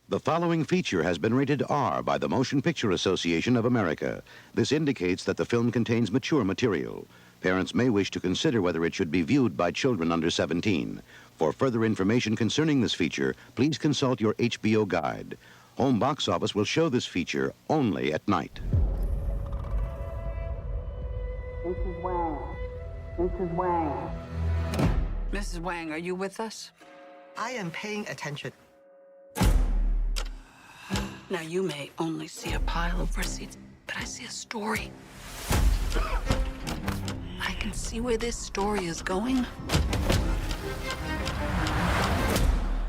The following feature has been rated R by the Motion Picture Association of America. This indicates that the film contains mature material. Parents may wish to consider whether it should be viewed by children under 17. For further information concerning this feature, please consult your HBO guide. Home Box Office will show this feature only at night. Mrs. Wang. Mrs. Wang. Mrs. Wang, are you with us? I am paying attention. Now, you may only see a pile of receipts, but I see a story. I can see where this story is going.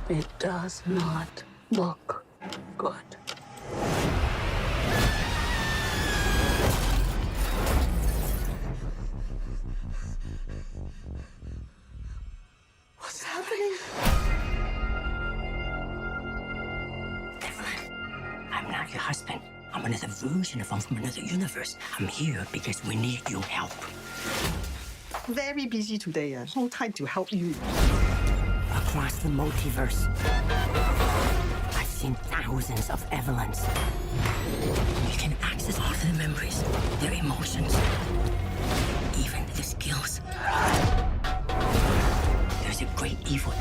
It does not look good. What's happening? I'm not your husband. I'm another version of him from another universe. I'm here because we need your help. Very busy today. No time to help you. Across the multiverse, I've seen thousands of Evelyns. You can access all of their memories, their emotions, even their skills. There's a great evil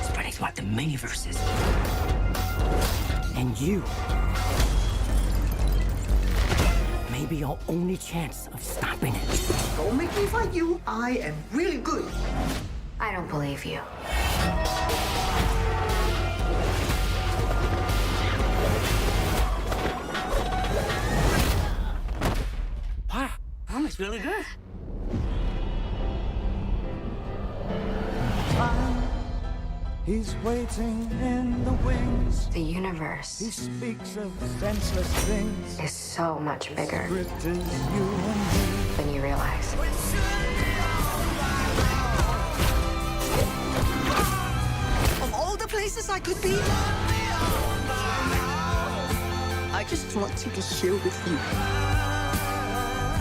spreading throughout the many verses. And you may be our only chance of stopping it. Don't make me fight you. I am really good. I don't believe you. Wow, that looks really good. He's waiting in the wings. The universe He speaks of senseless things. is so much bigger Script is you and me. than you realize. Of all the places I could be, I just want to be here with you.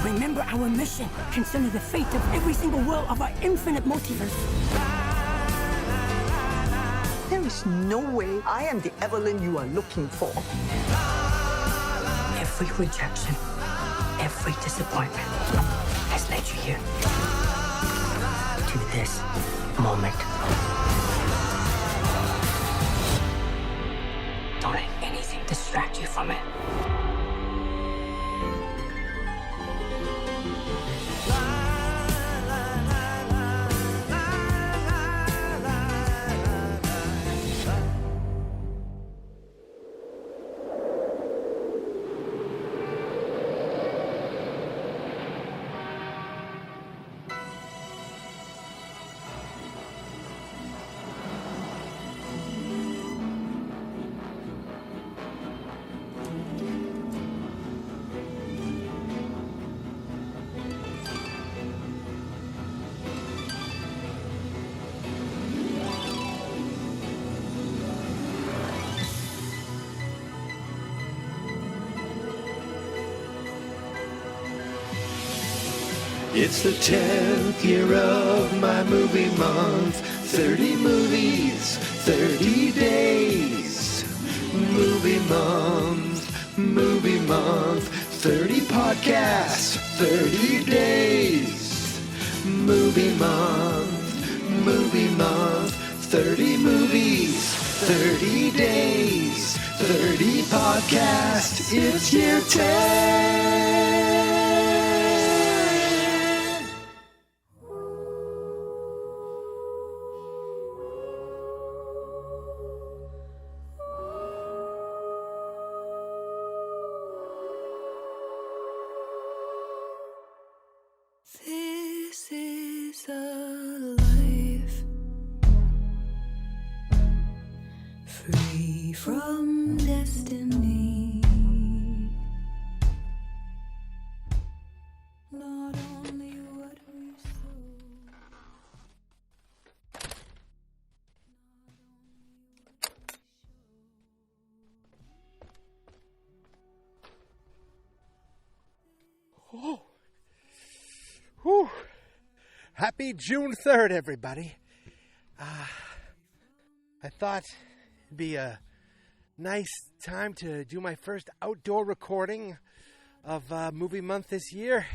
Remember our mission concerning the fate of every single world of our infinite multiverse. There is no way I am the Evelyn you are looking for. Every rejection, every disappointment has led you here. To this moment. Don't let anything distract you from it. It's the 10th year of my movie month. 30 movies, 30 days. Movie month, 30 podcasts, 30 days. Movie month, 30 movies, 30 days, 30 podcasts. It's year 10. This is a life free from destiny. Not only what we sow. Oh. Whew. Happy June 3rd, everybody. I thought it'd be a nice time to do my first outdoor recording of movie month this year.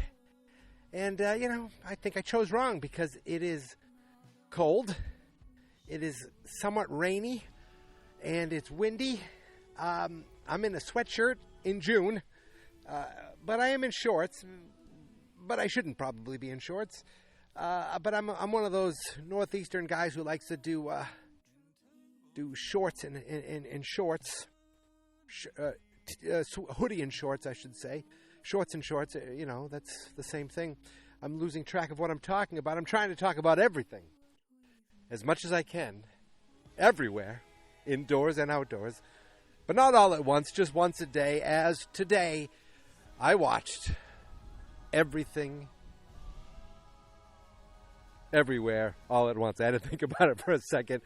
And, I think I chose wrong because it is cold. It is somewhat rainy. And it's windy. I'm in a sweatshirt in June. But I am in shorts. But I shouldn't probably be in shorts. But I'm one of those northeastern guys who likes to do shorts and shorts. Hoodie and shorts, I should say. Shorts and shorts, that's the same thing. I'm losing track of what I'm talking about. I'm trying to talk about everything. As much as I can. Everywhere. Indoors and outdoors. But not all at once, just once a day. As today, I watched everything, everywhere, all at once. I had to think about it for a second.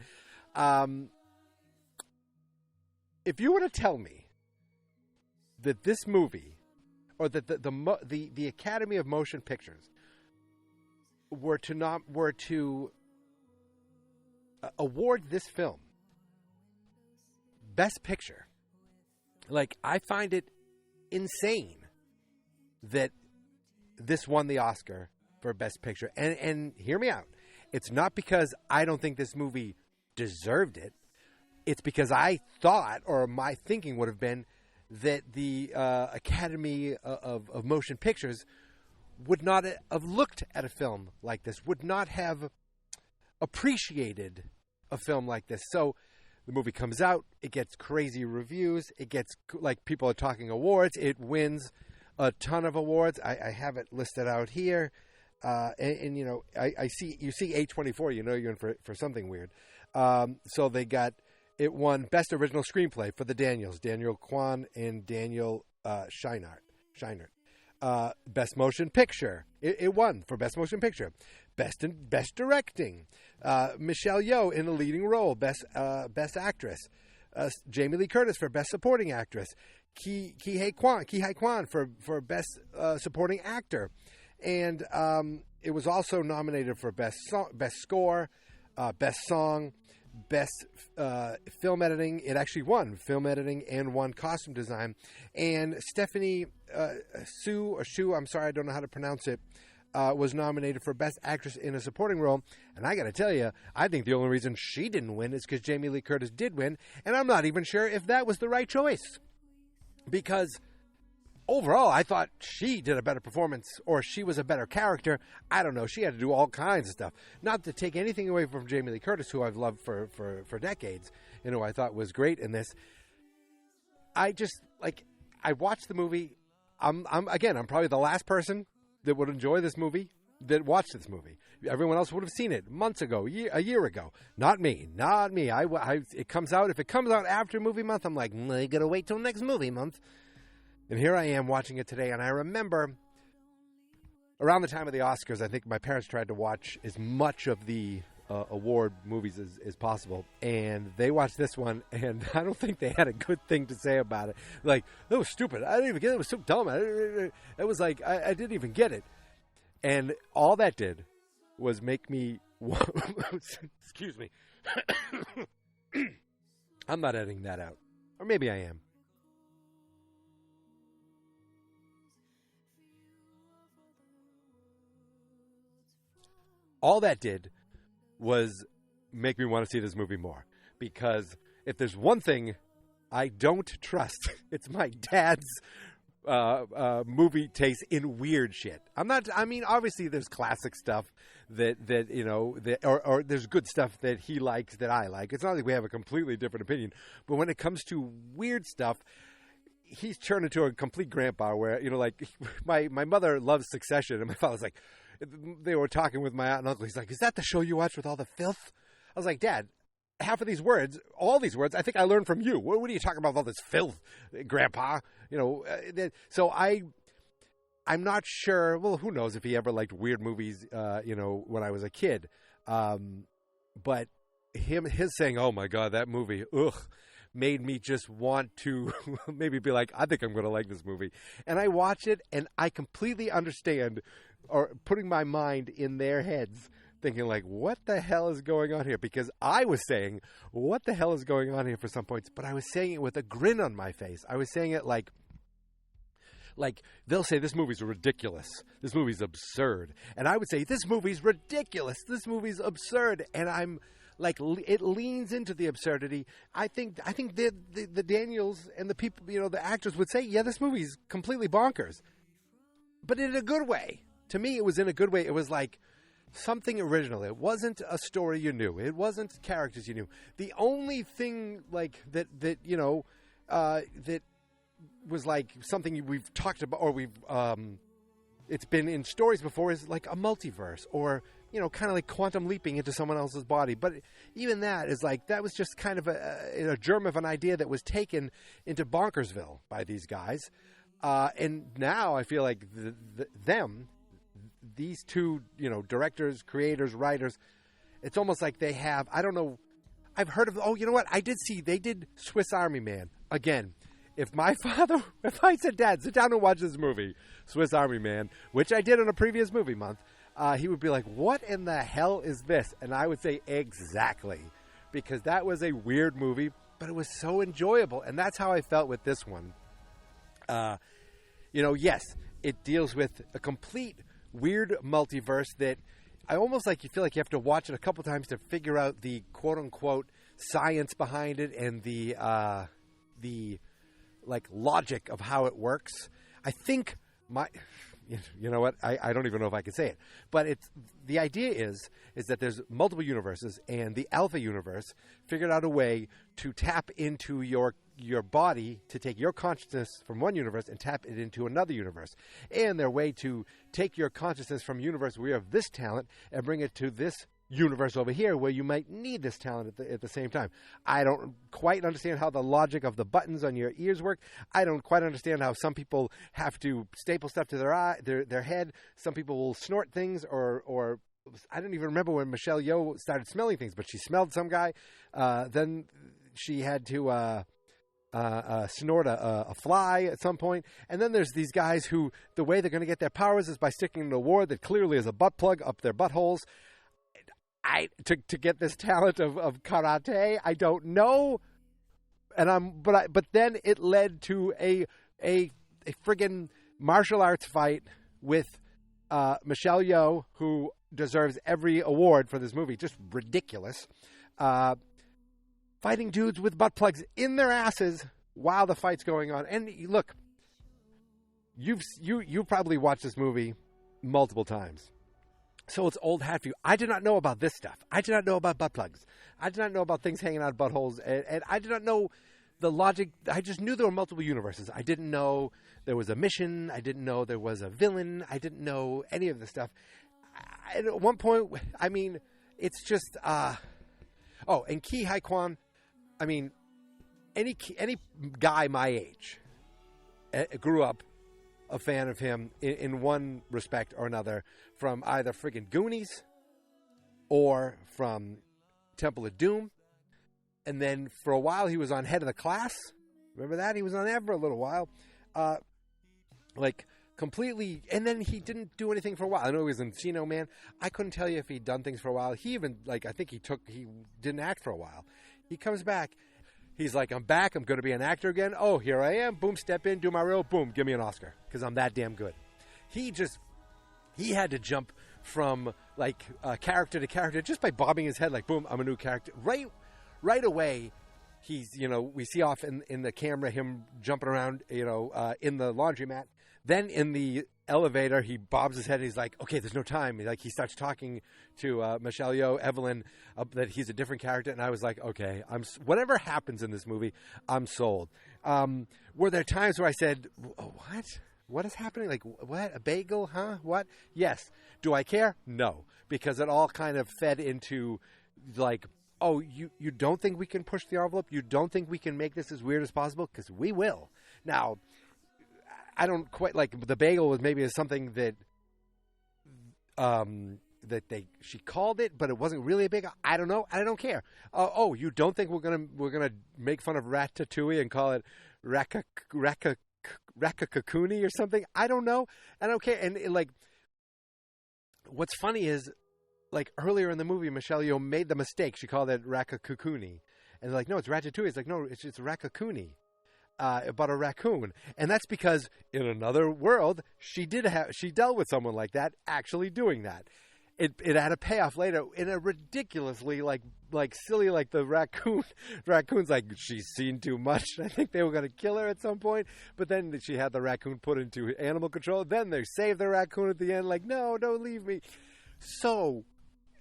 If you were to tell me that this movie, or that the Academy of Motion Pictures were to award this film Best Picture, like, I find it insane that this won the Oscar for Best Picture. And hear me out. It's not because I don't think this movie deserved it. It's because I thought, or my thinking would have been, that the Academy of Motion Pictures would not have looked at a film like this, would not have appreciated a film like this. So the movie comes out, it gets crazy reviews, it gets, like, people are talking awards, it wins a ton of awards. I have it listed out here. I see, you see A24, you're in for something weird. So it won Best Original Screenplay for the Daniels, Daniel Kwan and Daniel Scheinert. Best Motion Picture, it won for Best Motion Picture. Best Directing, Michelle Yeoh in a leading role, Best Actress. Jamie Lee Curtis for Best Supporting Actress. Ki Hai Kwan for Best Supporting Actor. And it was also nominated for Best Score, Best Song, Best Film Editing. It actually won Film Editing and won Costume Design. And Stephanie Sue, I'm sorry, I don't know how to pronounce it, was nominated for Best Actress in a Supporting Role. And I got to tell you, I think the only reason she didn't win is because Jamie Lee Curtis did win. And I'm not even sure if that was the right choice. Because overall, I thought she did a better performance, or she was a better character. I don't know. She had to do all kinds of stuff. Not to take anything away from Jamie Lee Curtis, who I've loved for decades, and who I thought was great in this. I watched the movie. I'm probably the last person that would enjoy this movie, that watched this movie. Everyone else would have seen it months ago, a year ago. Not me. It comes out. If it comes out after movie month, I'm like, I gotta wait till next movie month. And here I am watching it today, and I remember around the time of the Oscars, I think my parents tried to watch as much of the award movies as possible, and they watched this one, and I don't think they had a good thing to say about it. Like, that was stupid. I didn't even get it. It was so dumb. It was like, I didn't even get it. And all that did was make me... Excuse me. I'm not editing that out. Or maybe I am. All that did was make me want to see this movie more. Because if there's one thing I don't trust, it's my dad's movie taste in weird shit. Obviously there's classic stuff that or there's good stuff that he likes that I like. It's not like we have a completely different opinion. But when it comes to weird stuff, he's turned into a complete grandpa where, my mother loves Succession, and my father's like, they were talking with my aunt and uncle. He's like, is that the show you watch with all the filth? I was like, Dad, half of these words, all these words, I think I learned from you. What are you talking about with all this filth, Grandpa? So I'm not sure. Well, who knows if he ever liked weird movies, when I was a kid. But his saying, oh my God, that movie, made me just want to maybe be like, I think I'm going to like this movie. And I watch it, and I completely understand, or putting my mind in their heads, thinking like, what the hell is going on here? Because I was saying, what the hell is going on here for some points, but I was saying it with a grin on my face. I was saying it like they'll say this movie's ridiculous. This movie's absurd. And I would say this movie's ridiculous. This movie's absurd. And I'm like, it leans into the absurdity. I think the Daniels and the people, the actors would say, yeah, this movie's completely bonkers. But in a good way. To me, it was in a good way. It was like something original. It wasn't a story you knew. It wasn't characters you knew. The only thing like that was like something we've talked about, or it's been in stories before, is like a multiverse, or kind of like quantum leaping into someone else's body. But even that is like, that was just kind of a germ of an idea that was taken into Bonkersville by these guys. And now I feel like these two, directors, creators, writers, it's almost like they have, I don't know, I've heard of, you know what? They did Swiss Army Man. Again, if I said, Dad, sit down and watch this movie, Swiss Army Man, which I did on a previous movie month, he would be like, what in the hell is this? And I would say, exactly. Because that was a weird movie, but it was so enjoyable. And that's how I felt with this one. Yes, it deals with a complete weird multiverse that I almost like, you feel like you have to watch it a couple times to figure out the quote unquote science behind it and the like logic of how it works. I think you know what? I don't even know if I can say it, but the idea is that there's multiple universes, and the Alpha universe figured out a way to tap into your body, to take your consciousness from one universe and tap it into another universe. And their way to take your consciousness from universe where you have this talent and bring it to this universe over here where you might need this talent at the same time. I don't quite understand how the logic of the buttons on your ears work. I don't quite understand how some people have to staple stuff to their head. Some people will snort things, or I don't even remember when Michelle Yeoh started smelling things, but she smelled some guy. Then she had to snort a fly at some point. And then there's these guys who, the way they're going to get their powers is by sticking to a ward that clearly is a butt plug up their buttholes. To get this talent of karate, I don't know, but then it led to a friggin' martial arts fight with Michelle Yeoh, who deserves every award for this movie, just ridiculous, fighting dudes with butt plugs in their asses while the fight's going on. And look, you probably watched this movie multiple times. So it's old hat for you. I did not know about this stuff. I did not know about butt plugs. I did not know about things hanging out of buttholes. And I did not know the logic. I just knew there were multiple universes. I didn't know there was a mission. I didn't know there was a villain. I didn't know any of this stuff. At one point, I mean, it's just... and Ke Huy Quan, I mean, any guy my age grew up a fan of him in one respect or another, from either friggin' Goonies or from Temple of Doom. And then for a while he was on Head of the Class. Remember that? He was on there for a little while. Completely. And then he didn't do anything for a while. I know he was in Encino Man. I couldn't tell you if he'd done things for a while. He even, I think he didn't act for a while. He comes back. He's like, I'm back. I'm going to be an actor again. Oh, here I am. Boom, step in, do my role. Boom, give me an Oscar because I'm that damn good. He had to jump from character to character just by bobbing his head like, boom, I'm a new character. Right away, he's, we see off in the camera him jumping around, in the laundromat. Then in the elevator, he bobs his head. And he's like, okay, there's no time. He starts talking to Michelle Yeoh, Evelyn, that he's a different character. And I was like, okay, whatever happens in this movie, I'm sold. Were there times where I said, what? What is happening? Like, what? A bagel? Huh? What? Yes. Do I care? No. Because it all kind of fed into, oh, you don't think we can push the envelope? You don't think we can make this as weird as possible? Because we will. Now, I don't quite the bagel was maybe something that she called it, but it wasn't really a bagel. I don't know. I don't care. You don't think we're gonna make fun of Ratatouille and call it Ratatouille or something? I don't know. I don't care. And what's funny is like earlier in the movie, Michelle Yeoh made the mistake. She called it Raccacoonie. And they're like, no, it's Ratatouille. It's like, no, it's Raccacoonie. About a raccoon. And that's because in another world, she dealt with someone like that actually doing that. It had a payoff later in a ridiculously like silly, like the raccoon's like, she's seen too much. I think they were going to kill her at some point, but then she had the raccoon put into animal control. Then they saved the raccoon at the end, like, no, don't leave me. So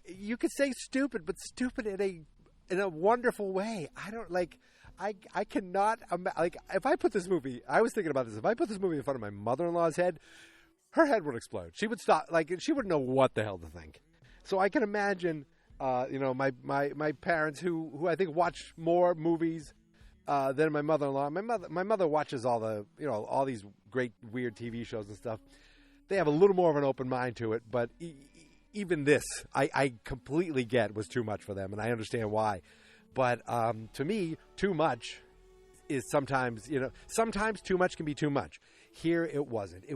you could say stupid, but stupid in a wonderful way. I don't like. I cannot like if I put this movie. I was thinking about this. If I put this movie in front of my mother-in-law's head, her head would explode. She would stop. Like she wouldn't know what the hell to think. So I can imagine, my parents who I think watch more movies than my mother-in-law. My mother watches all the all these great weird TV shows and stuff. They have a little more of an open mind to it, but even this, I completely get was too much for them, and I understand why. But to me, too much is sometimes too much can be too much. Here it wasn't. It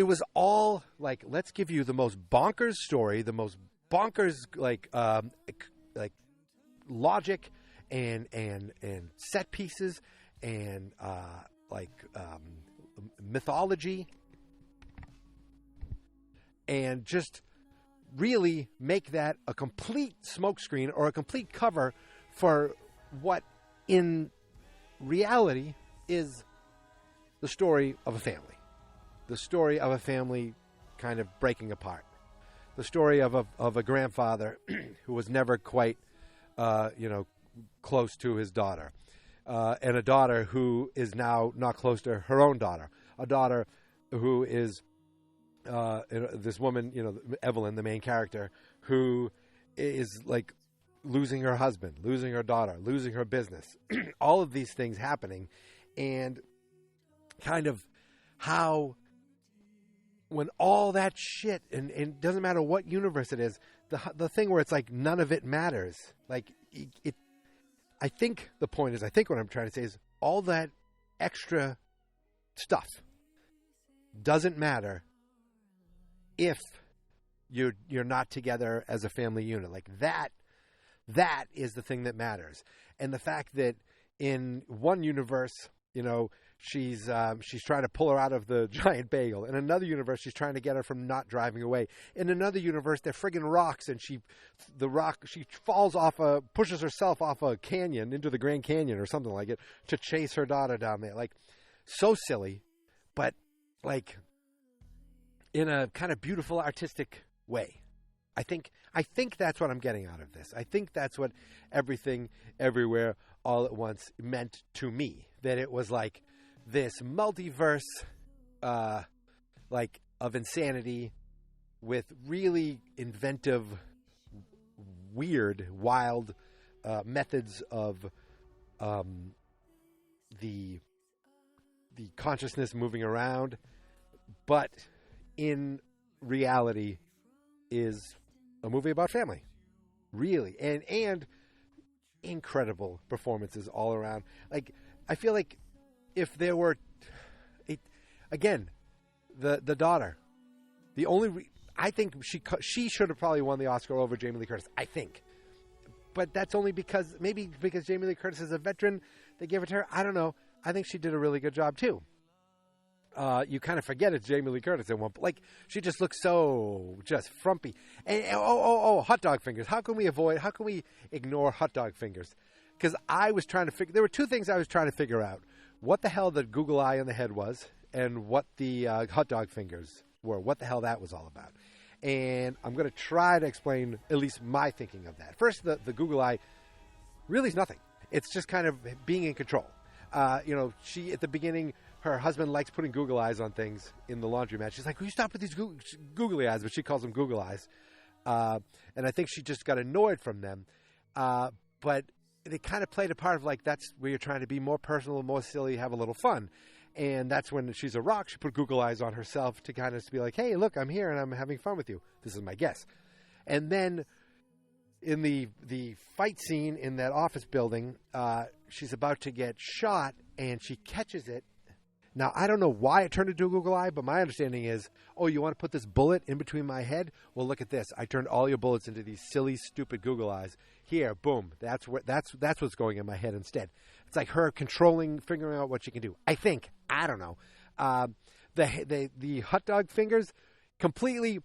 was all like, let's give you the most bonkers story, the most bonkers like logic and set pieces and mythology, and just really make that a complete smokescreen or a complete cover for what in reality is the story of a family. The story of a family kind of breaking apart. The story of a grandfather who was never quite, close to his daughter. And a daughter who is now not close to her own daughter. A daughter who is this woman, Evelyn, the main character, who is like losing her husband, losing her daughter, losing her business, all of these things happening, and kind of how when all that shit, and it doesn't matter what universe it is, the thing where it's like none of it matters. Like it I think the point is, I think what I'm trying to say is all that extra stuff doesn't matter if you're not together as a family unit. Like that is the thing that matters. And the fact that in one universe, she's trying to pull her out of the giant bagel. In another universe, she's trying to get her from not driving away. In another universe, they're friggin' rocks, and she falls pushes herself off a canyon into the Grand Canyon or something like it to chase her daughter down there. Like, so silly, but like in a kind of beautiful, artistic way. I think that's what I'm getting out of this. I think that's what Everything, Everywhere, All at Once meant to me. That it was like this multiverse, like of insanity, with really inventive, weird, wild methods of the consciousness moving around, but in reality is a movie about family, really, and incredible performances all around. Like, I feel like if there were, the daughter, I think she should have probably won the Oscar over Jamie Lee Curtis. I think, but that's only because Jamie Lee Curtis is a veteran. They gave it to her. I don't know. I think she did a really good job too. You kind of forget it's Jamie Lee Curtis at one point. Like, she just looks so just frumpy. And hot dog fingers. How can we ignore hot dog fingers? Because I was trying to figure, there were two things I was trying to figure out. What the hell the Google eye on the head was, and what the hot dog fingers were. What the hell that was all about. And I'm going to try to explain at least my thinking of that. First, the Google eye really is nothing. It's just kind of being in control. She, at the beginning, her husband likes putting Google eyes on things in the laundromat. She's like, will you stop with these googly eyes? But she calls them Google eyes. And I think she just got annoyed from them. But they kind of played a part of like, that's where you're trying to be more personal, more silly, have a little fun. And that's when she's a rock. She put Google eyes on herself to kind of be like, hey, look, I'm here and I'm having fun with you. This is my guess. And then in the fight scene in that office building, she's about to get shot and she catches it Now, I don't know why it turned into a Google Eye, but my understanding is, oh, you want to put this bullet in between my head? Well, look at this. I turned all your bullets into these silly, stupid Google Eyes. Here, boom. That's what's going in my head instead. It's like her figuring out what she can do. I think. I don't know. The hot dog fingers, completely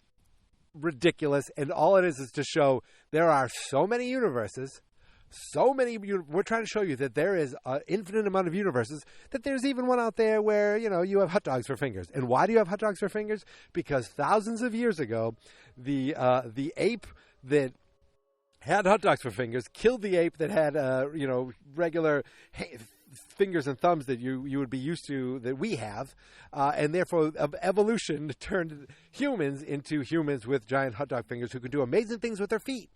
ridiculous, and all it is to show there are so many universes. We're trying to show you that there is an infinite amount of universes, that there's even one out there where, you have hot dogs for fingers. And why do you have hot dogs for fingers? Because thousands of years ago, the ape that had hot dogs for fingers killed the ape that had, regular fingers and thumbs that you would be used to, that we have. And therefore, evolution turned humans into humans with giant hot dog fingers who can do amazing things with their feet.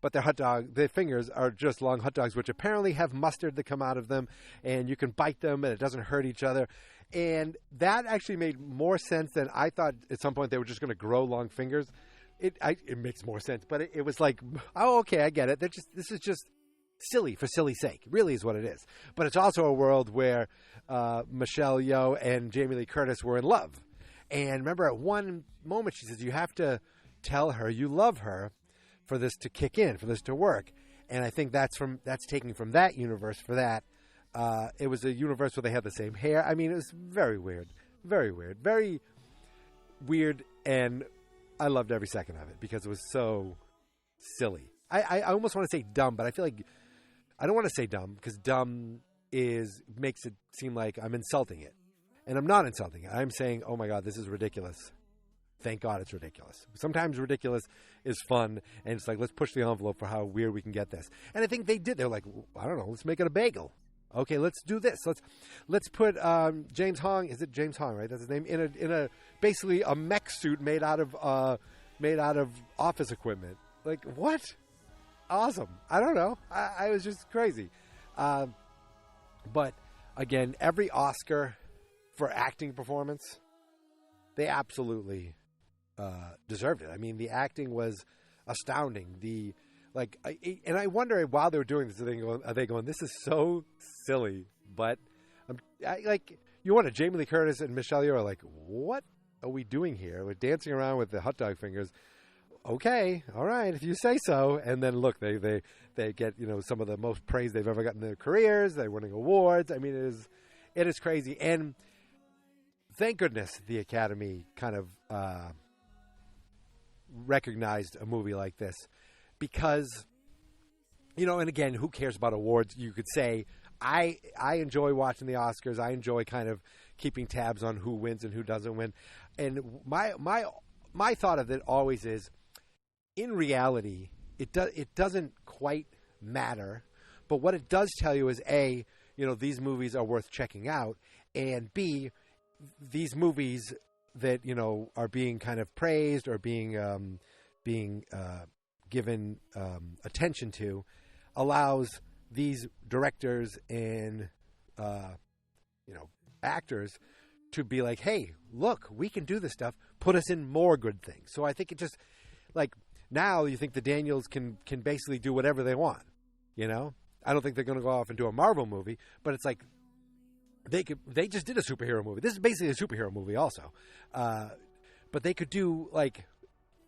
But their fingers are just long hot dogs, which apparently have mustard that come out of them, and you can bite them, and it doesn't hurt each other. And that actually made more sense than I thought. At some point, they were just going to grow long fingers. It makes more sense, but it was like, oh, okay, I get it. This is just silly for silly sake. Really, is what it is. But it's also a world where Michelle Yeoh and Jamie Lee Curtis were in love. And remember, at one moment, she says, you have to tell her you love her for this to kick in, for this to work. And I think that's taken from that universe for that. It was a universe where they had the same hair. I mean, it was very weird. Very weird. Very weird, and I loved every second of it because it was so silly. I almost want to say dumb, but I feel like I don't want to say dumb because dumb makes it seem like I'm insulting it. And I'm not insulting it. I'm saying, oh my God, this is ridiculous. Thank God it's ridiculous. Sometimes ridiculous is fun, and it's like, let's push the envelope for how weird we can get this. And I think they did. They're like, I don't know, let's make it a bagel. Okay, let's do this. Let's put James Hong. Is it James Hong? Right, that's his name. In a basically a mech suit made out of office equipment. Like what? Awesome. I don't know. I was just crazy. But again, every Oscar for acting performance, they absolutely deserved it. I mean, the acting was astounding. And I wonder while they were doing this, are they going, this is so silly? But you want Jamie Lee Curtis and Michelle Yeoh are like, what are we doing here? We're dancing around with the hot dog fingers. Okay, all right, if you say so. And then look, they get some of the most praise they've ever gotten in their careers. They're winning awards. I mean, it is crazy. And thank goodness the Academy kind of recognized a movie like this because, and again, who cares about awards? You could say, I enjoy watching the Oscars. I enjoy kind of keeping tabs on who wins and who doesn't win. And my thought of it always is, in reality, it doesn't quite matter. But what it does tell you is, A, these movies are worth checking out, and B, these movies that are being kind of praised or being given attention to allows these directors and actors to be like, hey, look, we can do this stuff. Put us in more good things. So I think it just like now you think the Daniels can basically do whatever they want. I don't think they're going to go off and do a Marvel movie, but it's like. They just did a superhero movie. This is basically a superhero movie also. But they could do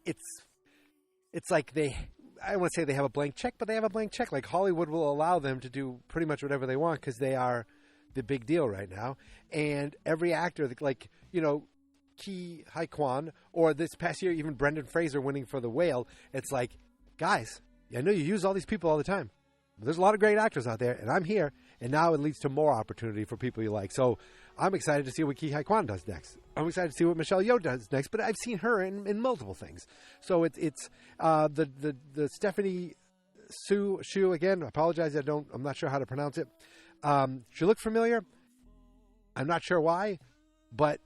it's like I don't want to say they have a blank check, but they have a blank check. Like Hollywood will allow them to do pretty much whatever they want because they are the big deal right now. And every actor, like, Ki Hai Kwan, or this past year, even Brendan Fraser winning for The Whale, it's like, guys, I know you use all these people all the time. But there's a lot of great actors out there, and I'm here, and now it leads to more opportunity for people you like. So I'm excited to see what Ki Hai Kwan does next. I'm excited to see what Michelle Yeoh does next, but I've seen her in multiple things. So it's the Stephanie Shu again. I apologize, I'm not sure how to pronounce it. She looked familiar. I'm not sure why, but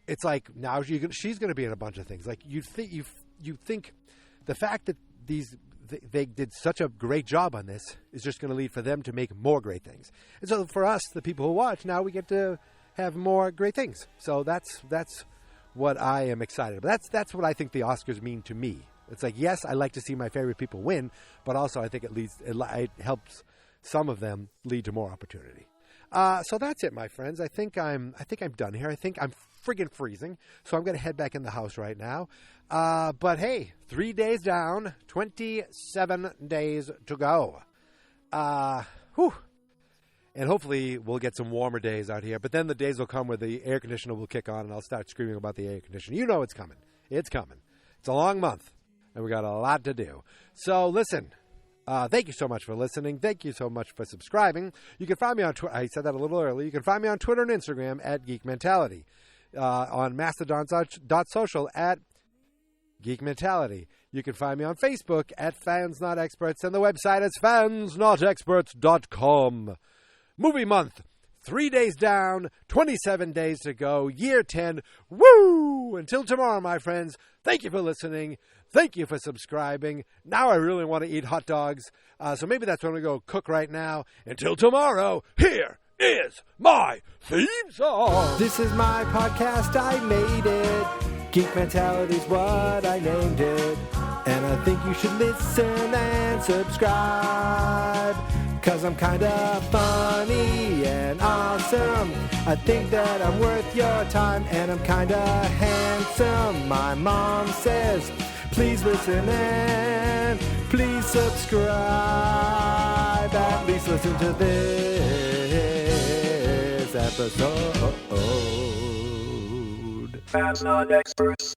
it's like now she's going to be in a bunch of things. Like you think the fact that they did such a great job on this is just going to lead for them to make more great things. And so for us, the people who watch, now we get to have more great things. So that's what I am excited about. That's what I think the Oscars mean to me. It's like, yes, I like to see my favorite people win, but also I think it helps some of them lead to more opportunity. So that's it, my friends. I think I'm done here. I think I'm friggin' freezing. So I'm going to head back in the house right now. But hey, 3 days down, 27 days to go. Whew. And hopefully we'll get some warmer days out here. But then the days will come where the air conditioner will kick on and I'll start screaming about the air conditioner. You know it's coming. It's coming. It's a long month and we got a lot to do. So listen, thank you so much for listening. Thank you so much for subscribing. You can find me on Twitter. I said that a little early. You can find me on Twitter and Instagram at Geek Mentality. On Mastodon.social at Geek Mentality. You can find me on Facebook at Fans Not Experts, and the website is fansnotexperts.com. Movie month, 3 days down, 27 days to go, year 10. Woo! Until tomorrow, my friends, thank you for listening. Thank you for subscribing. Now I really want to eat hot dogs, so maybe that's what I'm going to go cook right now. Until tomorrow, here is my theme song. This is my podcast, I made it. Geek Mentality's what I named it. And I think you should listen and subscribe. 'Cause I'm kinda funny and awesome. I think that I'm worth your time. And I'm kinda handsome. My mom says, please listen and please subscribe. At least listen to this episode. Fans Not Experts.